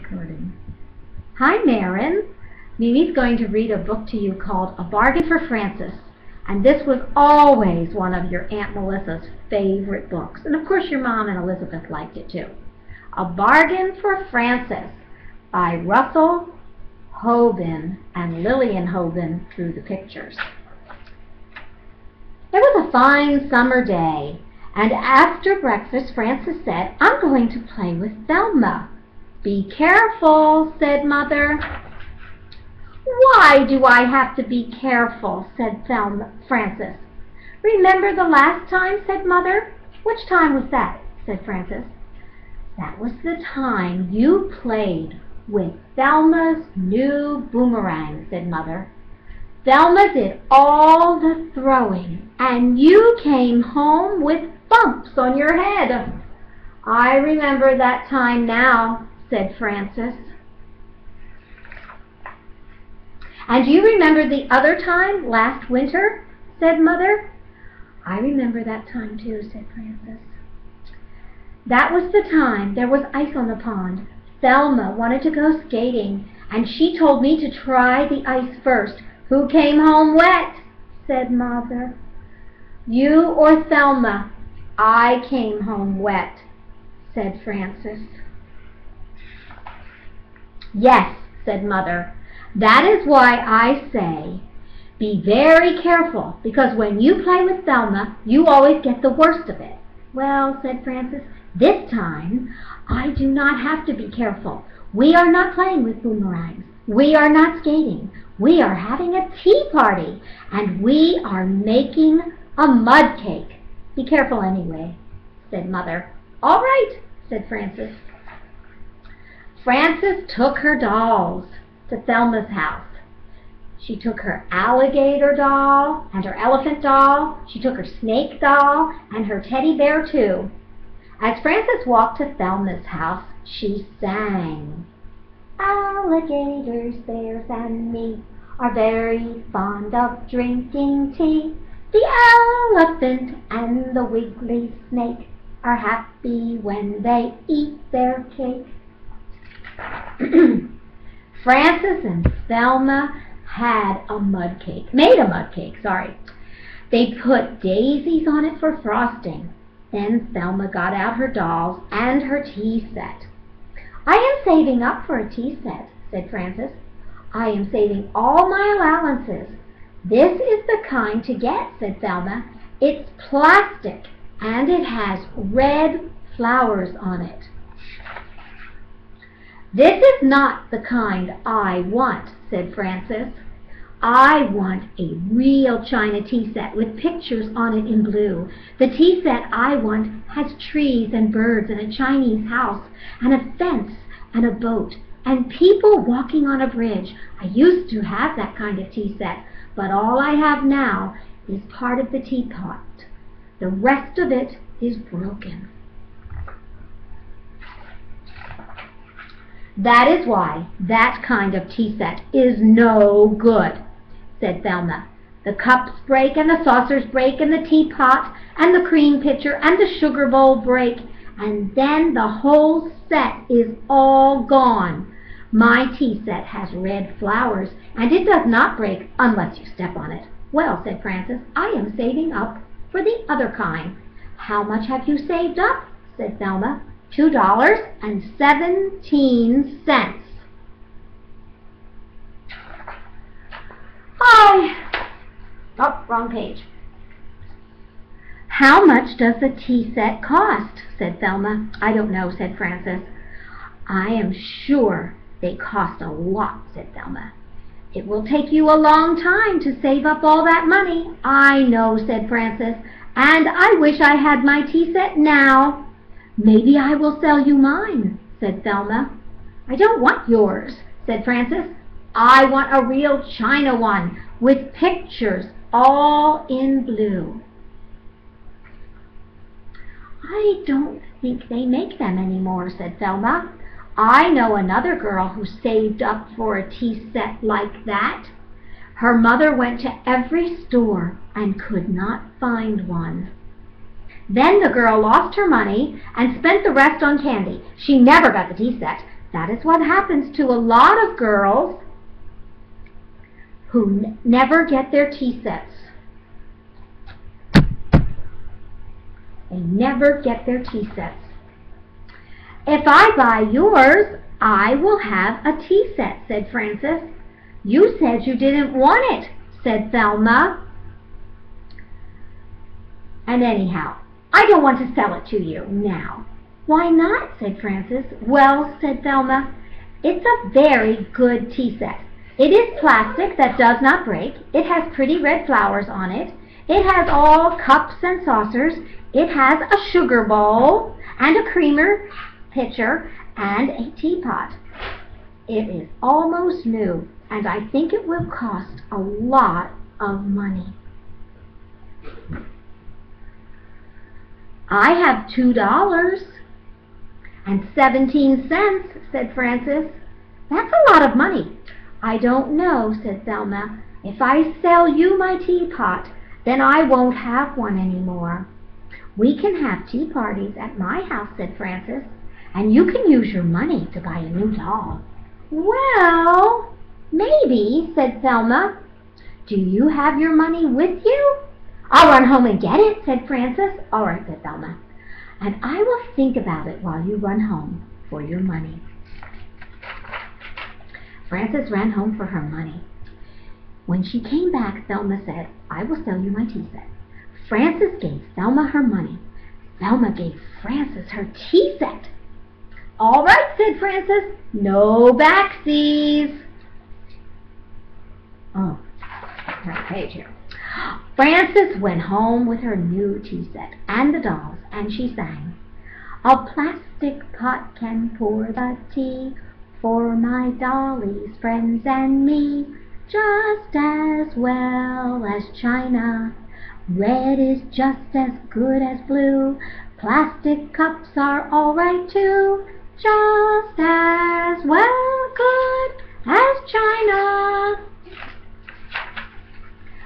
Recording. Hi, Marin. Mimi's going to read a book to you called A Bargain for Francis. And this was always one of your Aunt Melissa's favorite books. And of course your mom and Elizabeth liked it too. A Bargain for Francis by Russell Hoban, and Lillian Hoban drew the pictures. It was a fine summer day, and after breakfast Francis said, "I'm going to play with Thelma." "Be careful," said Mother. "Why do I have to be careful?" said Francis. "Remember the last time?" said Mother. "Which time was that?" said Francis. "That was the time you played with Thelma's new boomerang," said Mother. "Thelma did all the throwing, and you came home with bumps on your head." "I remember that time now," said Francis. "And you remember the other time last winter?" said Mother. "I remember that time too," said Francis. "That was the time there was ice on the pond. Thelma wanted to go skating, and she told me to try the ice first. Who came home wet?" said Mother. "You or Thelma?" "I came home wet," said Francis. "Yes," said Mother. "That is why I say, be very careful, because when you play with Thelma, you always get the worst of it." "Well," said Francis, "this time I do not have to be careful. We are not playing with boomerangs. We are not skating. We are having a tea party, and we are making a mud cake." "Be careful anyway," said Mother. "All right," said Francis. Francis took her dolls to Thelma's house. She took her alligator doll and her elephant doll. She took her snake doll and her teddy bear too. As Francis walked to Thelma's house, she sang, "Alligators, bears, and me are very fond of drinking tea. The elephant and the wiggly snake are happy when they eat their cake." Francis and Thelma made a mud cake. They put daisies on it for frosting. Then Thelma got out her dolls and her tea set. "I am saving up for a tea set," said Francis. "I am saving all my allowances." "This is the kind to get," said Thelma. "It's plastic, and it has red flowers on it." "This is not the kind I want," said Francis. "I want a real china tea set with pictures on it in blue. The tea set I want has trees and birds and a Chinese house and a fence and a boat and people walking on a bridge. I used to have that kind of tea set, but all I have now is part of the teapot. The rest of it is broken." "That is why that kind of tea set is no good," said Thelma. "The cups break and the saucers break and the teapot and the cream pitcher and the sugar bowl break, and then the whole set is all gone. My tea set has red flowers, and it does not break unless you step on it." "Well," said Francis, "I am saving up for the other kind." "How much have you saved up?" said Thelma. $2.17. Wrong page. "How much does the tea set cost?" said Thelma. "I don't know," said Francis. "I am sure they cost a lot," said Thelma. "It will take you a long time to save up all that money." "I know," said Francis, "and I wish I had my tea set now." "Maybe I will sell you mine," said Thelma. "I don't want yours," said Francis. "I want a real china one with pictures all in blue." "I don't think they make them anymore," said Thelma. "I know another girl who saved up for a tea set like that. Her mother went to every store and could not find one. Then the girl lost her money and spent the rest on candy. She never got the tea set. That is what happens to a lot of girls who never get their tea sets. They never get their tea sets. If I buy yours, I will have a tea set, said Frances. You said you didn't want it, said Thelma. And anyhow, I don't want to sell it to you now. Why not, said Frances. Well, said Thelma, it's a very good tea set. It is plastic that does not break. It has pretty red flowers on it. It has all cups and saucers. It has a sugar bowl and a creamer pitcher and a teapot. It is almost new, and I think it will cost a lot of money. I have $2.17, said Frances. That's a lot of money. I don't know, said Thelma. If I sell you my teapot, then I won't have one anymore. We can have tea parties at my house, said Frances, and you can use your money to buy a new doll. Well, maybe, said Thelma. Do you have your money with you? I'll run home and get it, said Frances. All right, said Thelma, and I will think about it while you run home for your money. Frances ran home for her money. When she came back, Thelma said, I will sell you my tea set. Frances gave Thelma her money. Thelma gave Frances her tea set. All right, said Frances. No backsies. Oh, right page here. Frances went home with her new tea set and the dolls, and she sang, a plastic pot can pour the tea for my dolly's friends and me, just as well as china. Red is just as good as blue. Plastic cups are all right too, just as well good as china.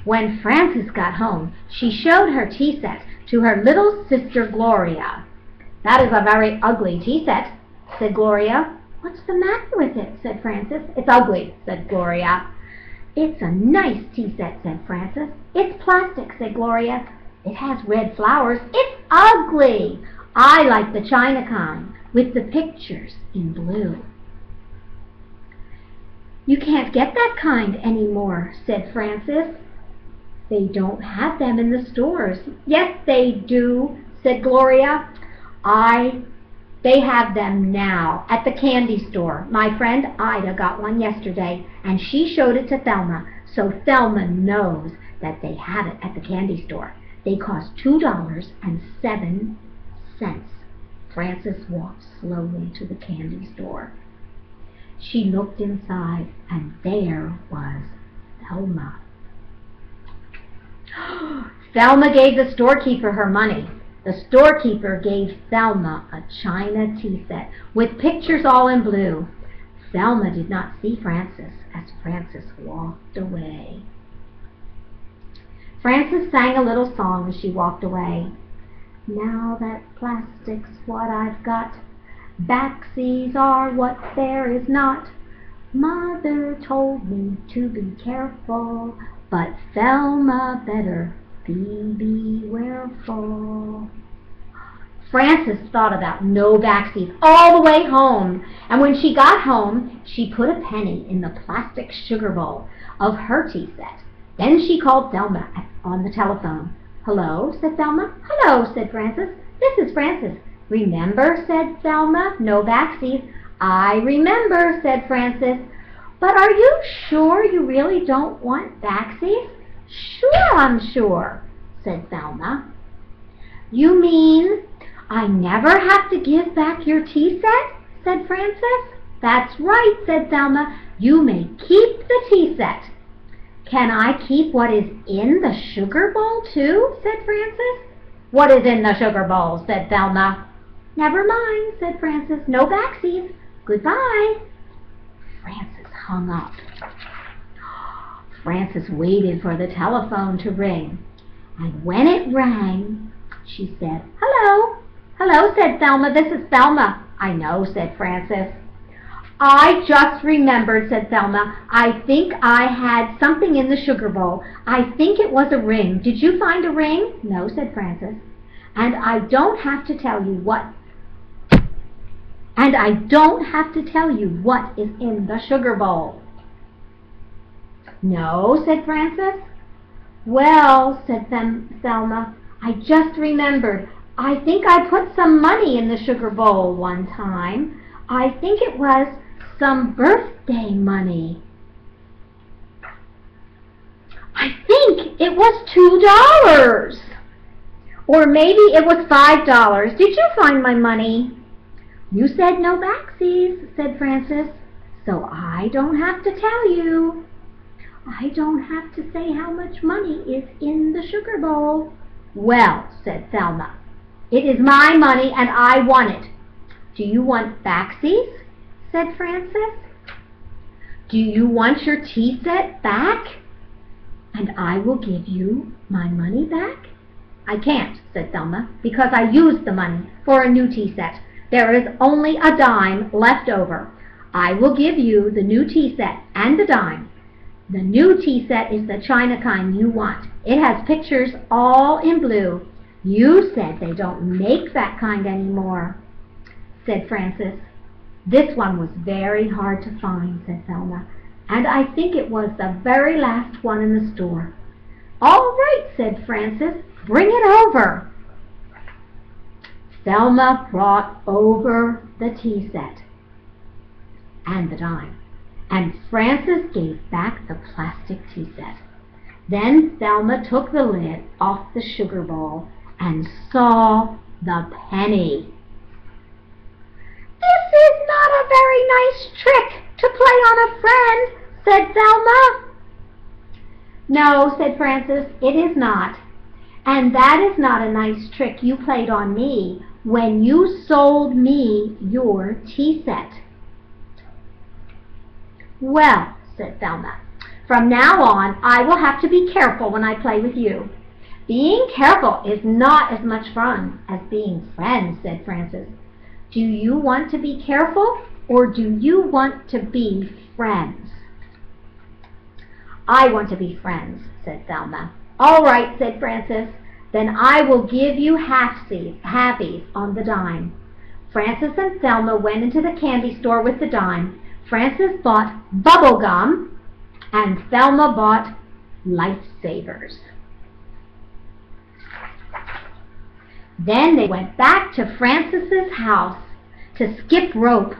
When Frances got home, she showed her tea set to her little sister Gloria. That is a very ugly tea set, said Gloria. What's the matter with it, said Frances. It's ugly, said Gloria. It's a nice tea set, said Frances. It's plastic, said Gloria. It has red flowers. It's ugly. I like the china kind with the pictures in blue. You can't get that kind anymore, said Frances. They don't have them in the stores. Yes, they do, said Gloria. They have them now at the candy store. My friend Ida got one yesterday, and she showed it to Thelma, so Thelma knows that they have it at the candy store. They cost $2.07. Frances walked slowly to the candy store. She looked inside, and there was Thelma. Thelma gave the storekeeper her money. The storekeeper gave Thelma a china tea set with pictures all in blue. Thelma did not see Frances as Frances walked away. Frances sang a little song as she walked away. Now that plastic's what I've got, backsies are what there is not. Mother told me to be careful, but Thelma better be bewareful. Frances thought about no backsies all the way home, and when she got home, she put a penny in the plastic sugar bowl of her tea set. Then she called Thelma on the telephone. Hello, said Thelma. Hello, said Frances. This is Frances. Remember, said Thelma, no backsies. I remember, said Frances. But are you sure you really don't want backsies? Sure, I'm sure, said Thelma. You mean I never have to give back your tea set? Said Frances. That's right, said Thelma. You may keep the tea set. Can I keep what is in the sugar bowl too? Said Frances. What is in the sugar bowl? Said Thelma. Never mind, said Frances. No backsies. Goodbye. Frances hung up. Frances waited for the telephone to ring, and when it rang, she said, Hello. Hello, said Thelma. This is Thelma. I know, said Frances. I just remembered, said Thelma. I think I had something in the sugar bowl. I think it was a ring. Did you find a ring? No, said Frances. And I don't have to tell you what is in the sugar bowl. No, said Frances. Well, said Thelma, I just remembered. I think I put some money in the sugar bowl one time. I think it was some birthday money. I think it was $2. Or maybe it was $5. Did you find my money? You said no backsies, said Frances, so I don't have to tell you. I don't have to say how much money is in the sugar bowl. Well, said Thelma, it is my money and I want it. Do you want backsies? Said Frances. Do you want your tea set back? And I will give you my money back? I can't, said Thelma, because I used the money for a new tea set. There is only a dime left over. I will give you the new tea set and the dime. The new tea set is the china kind you want. It has pictures all in blue. You said they don't make that kind anymore, said Frances. This one was very hard to find, said Thelma, and I think it was the very last one in the store. All right, said Frances, bring it over. Thelma brought over the tea set and the dime, and Frances gave back the plastic tea set. Then Thelma took the lid off the sugar bowl and saw the penny. This is not a very nice trick to play on a friend, said Thelma. No, said Frances, it is not. And that is not a nice trick you played on me when you sold me your tea set. Well, said Thelma, from now on I will have to be careful when I play with you. Being careful is not as much fun as being friends, said Frances. Do you want to be careful or do you want to be friends? I want to be friends, said Thelma. All right, said Frances. Then I will give you halfies on the dime. Frances and Thelma went into the candy store with the dime. Frances bought bubble gum and Thelma bought lifesavers. Then they went back to Frances's house to skip rope.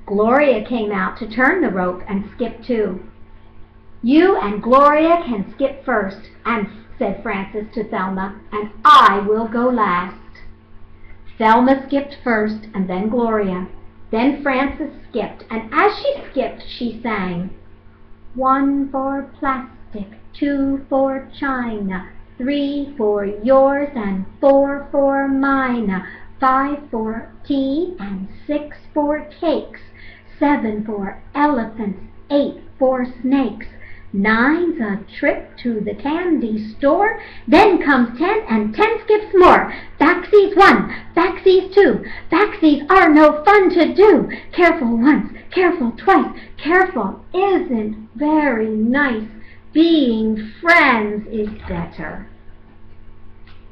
Gloria came out to turn the rope and skip too. You and Gloria can skip first, said Frances to Thelma, and I will go last. Thelma skipped first and then Gloria. Then Frances skipped, and as she skipped she sang, 1 for plastic, 2 for china, 3 for yours and 4 for mine, 5 for tea and 6 for cakes, 7 for elephants, 8 for snakes, 9's a trip to the candy store, then comes 10 and 10 skips more. Backsies 1, backsies 2, backsies are no fun to do. Careful once, careful twice, careful isn't very nice. Being friends is better.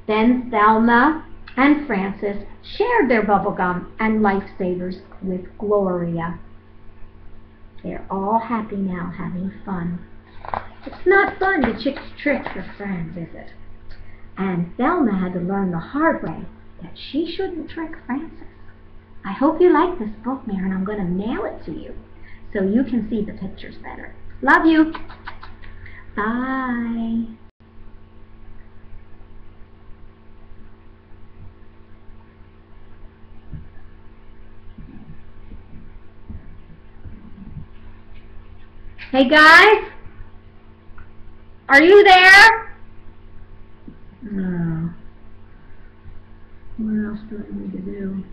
Then Thelma and Frances shared their bubblegum and lifesavers with Gloria. They're all happy now, having fun. It's not fun to trick your friends, is it? And Thelma had to learn the hard way that she shouldn't trick Frances. I hope you like this book, Mary, and I'm going to mail it to you so you can see the pictures better. Love you. Bye. Hey guys, are you there? No. What else do I need to do?